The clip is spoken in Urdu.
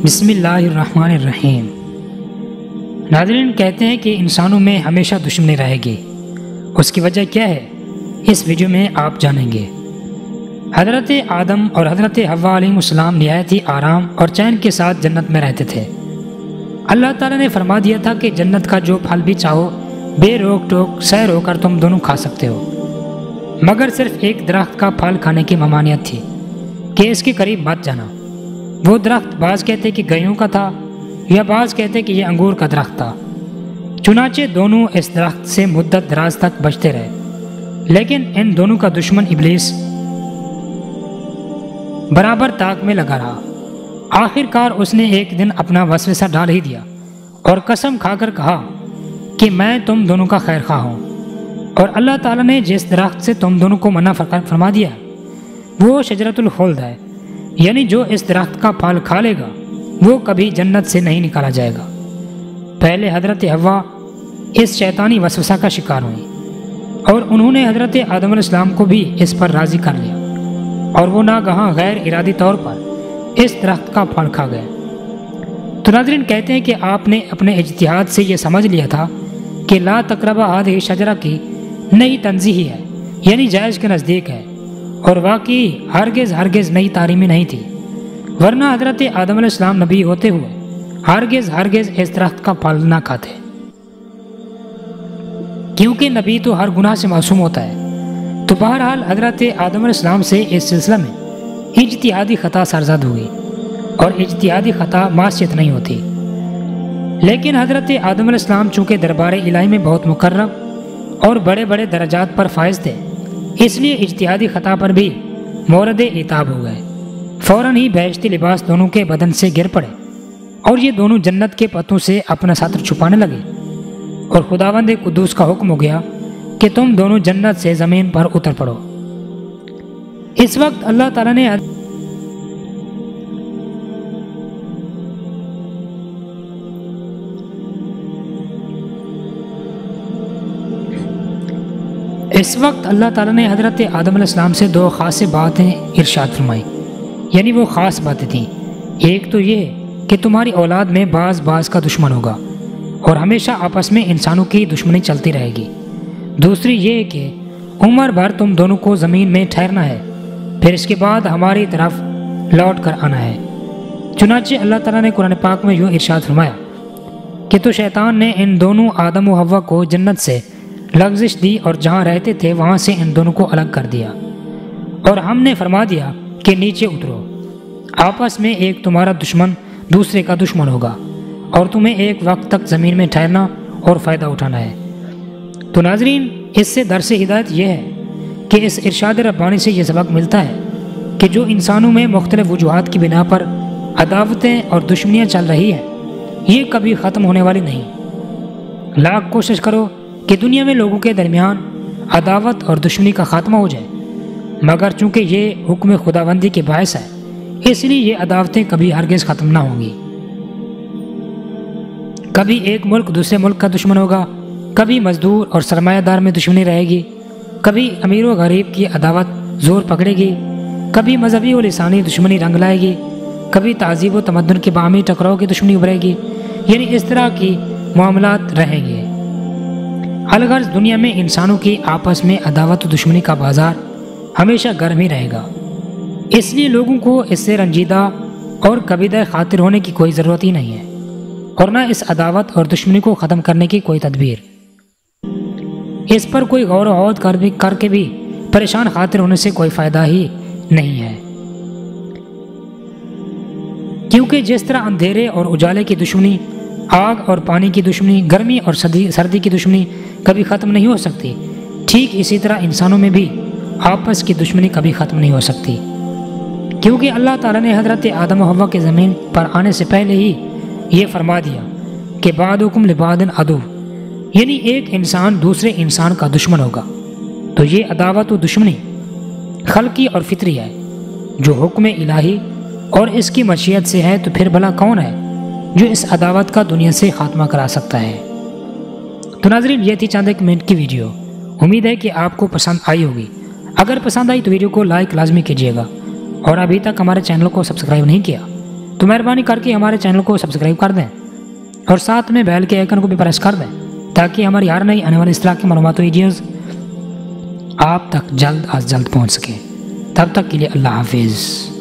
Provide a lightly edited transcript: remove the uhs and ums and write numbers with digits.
بسم اللہ الرحمن الرحیم۔ ناظرین، کہتے ہیں کہ انسانوں میں ہمیشہ دشمنی رہے گی۔ اس کی وجہ کیا ہے، اس ویڈیو میں آپ جانیں گے۔ حضرت آدم اور حضرت حوا علیہ السلام نہایت ہی آرام اور چین کے ساتھ جنت میں رہتے تھے۔ اللہ تعالیٰ نے فرما دیا تھا کہ جنت کا جو پھل بھی چاہو بے روک ٹوک سیر ہو کر تم دونوں کھا سکتے ہو، مگر صرف ایک درخت کا پھل کھانے کی ممانعت تھی کہ اس کے قریب مت جانا۔ وہ درخت بعض کہتے کہ گیہوں کا تھا یا بعض کہتے کہ یہ انگور کا درخت تھا۔ چنانچہ دونوں اس درخت سے مدت دراز تک بچتے رہے، لیکن ان دونوں کا دشمن ابلیس برابر طاق میں لگا رہا۔ آخر کار اس نے ایک دن اپنا وسوسہ ڈال ہی دیا اور قسم کھا کر کہا کہ میں تم دونوں کا خیر خواہ ہوں، اور اللہ تعالیٰ نے جس درخت سے تم دونوں کو منع فرما دیا وہ شجرۃ الخلد ہے، یعنی جو اس درخت کا پھل کھا لے گا وہ کبھی جنت سے نہیں نکالا جائے گا۔ پہلے حضرت حوا اس شیطانی وسوسہ کا شکار ہوئی اور انہوں نے حضرت آدم علیہ السلام کو بھی اس پر راضی کر لیا، اور وہ ناگہاں غیر ارادی طور پر اس درخت کا پھل کھا گئے۔ تو ناظرین، کہتے ہیں کہ آپ نے اپنے اجتہاد سے یہ سمجھ لیا تھا کہ لا تقربا ہذہ شجرہ کی نئی تنزیہی ہے، یعنی جائز کے نزدیک ہے، اور واقعی ہرگز نئی تعلیمی نہیں تھی، ورنہ حضرت آدم علیہ السلام نبی ہوتے ہوئے ہرگز اس درخت کا پھل نہ کھاتے، کیونکہ نبی تو ہر گناہ سے معصوم ہوتا ہے۔ تو بہرحال حضرت آدم علیہ السلام سے اس سلسلہ میں اجتہادی خطا سرزد ہوئی، اور اجتہادی خطا معصیت نہیں ہوتی، لیکن حضرت آدم علیہ السلام چونکہ دربار الہی میں بہت مقرب اور بڑے بڑے درجات پر فائز تھے، اس لیے اجتہادی خطا پر بھی مورد عتاب ہو گئے۔ فوراً ہی بہشتی لباس دونوں کے بدن سے گر پڑے، اور یہ دونوں جنت کے پتوں سے اپنا ساتر چھپانے لگے، اور خداوند قدوس کا حکم ہو گیا کہ تم دونوں جنت سے زمین پر اتر پڑو۔ اس وقت اللہ تعالیٰ نے حضرت آدم علیہ السلام سے دو خاص باتیں ارشاد فرمائی، یعنی وہ خاص باتیں تھیں۔ ایک تو یہ کہ تمہاری اولاد میں بعض کا دشمن ہوگا اور ہمیشہ آپس میں انسانوں کی دشمنی چلتی رہے گی۔ دوسری یہ کہ عمر بھر تم دونوں کو زمین میں ٹھہرنا ہے، پھر اس کے بعد ہماری طرف لوٹ کر آنا ہے۔ چنانچہ اللہ تعالیٰ نے قرآن پاک میں یوں ارشاد فرمایا کہ تو شیطان نے ان دونوں آدم و حوا کو جنت سے لغزش دی، اور جہاں رہتے تھے وہاں سے ان دونوں کو الگ کر دیا، اور ہم نے فرما دیا کہ نیچے اترو، آپس میں ایک تمہارا دشمن دوسرے کا دشمن ہوگا، اور تمہیں ایک وقت تک زمین میں ٹھہرنا اور فائدہ اٹھانا ہے۔ تو ناظرین، اس سے درس ہدایت یہ ہے کہ اس ارشاد ربانی سے یہ سبق ملتا ہے کہ جو انسانوں میں مختلف وجوہات کی بنا پر عداوتیں اور دشمنیاں چل رہی ہیں، یہ کبھی ختم ہونے والی نہیں۔ لاکھ کوشش کرو کہ دنیا میں لوگوں کے درمیان عداوت اور دشمنی کا خاتمہ ہو جائے، مگر چونکہ یہ حکم خداوندی کے باعث ہے، اس لیے یہ عداوتیں کبھی ہرگز ختم نہ ہوں گی۔ کبھی ایک ملک دوسرے ملک کا دشمن ہوگا، کبھی مزدور اور سرمایہ دار میں دشمنی رہے گی، کبھی امیر و غریب کی عداوت زور پکڑے گی، کبھی مذہبی و لسانی دشمنی رنگ لائے گی، کبھی تہذیب و تمدن کے باہمی ٹکراؤ کی دشمنی ابھرے گی، یعنی اس طرح کی معاملات رہیں گے۔ الغرض دنیا میں انسانوں کی آپس میں عداوت و دشمنی کا بازار ہمیشہ گرم ہی رہے گا، اس لیے لوگوں کو اس سے رنجیدہ اور کبیدہ خاطر ہونے کی کوئی ضرورت ہی نہیں ہے، اور نہ اس عداوت اور دشمنی کو ختم کرنے کی کوئی تدبیر۔ اس پر کوئی غور و خوض کر کے بھی پریشان خاطر ہونے سے کوئی فائدہ ہی نہیں ہے، کیونکہ جس طرح اندھیرے اور اجالے کی دشمنی، آگ اور پانی کی دشمنی، گرمی اور سردی کی دشمنی کبھی ختم نہیں ہو سکتی، ٹھیک اسی طرح انسانوں میں بھی آپس کی دشمنی کبھی ختم نہیں ہو سکتی، کیونکہ اللہ تعالیٰ نے حضرت آدم و حوا کے زمین پر آنے سے پہلے ہی یہ فرما دیا کہ بعضکم لبعض عدو، یعنی ایک انسان دوسرے انسان کا دشمن ہوگا۔ تو یہ عداوت و دشمنی خلقی اور فطری ہے جو حکم الہی اور اس کی مشیت سے ہے، تو پھر بھلا کون ہے جو اس عداوت کا دنیا سے خاتمہ کرا سکتا ہے؟ تو ناظرین، یہ تھی چند ایک منٹ کی ویڈیو، امید ہے کہ آپ کو پسند آئی ہوگی۔ اگر پسند آئی تو ویڈیو کو لائک لازمی کیجیے گا، اور ابھی تک ہمارے چینل کو سبسکرائب نہیں کیا تو مہربانی کر کے ہمارے چینل کو سبسکرائب کر دیں اور ساتھ میں بیل کے آئیکن کو بھی پریس کر دیں تاکہ ہماری ہر نئی آنے والی اس طرح کی معلومات و ویڈیوز آپ تک جلد از جلد پہنچ سکیں۔ تب تک کے لیے اللہ حافظ۔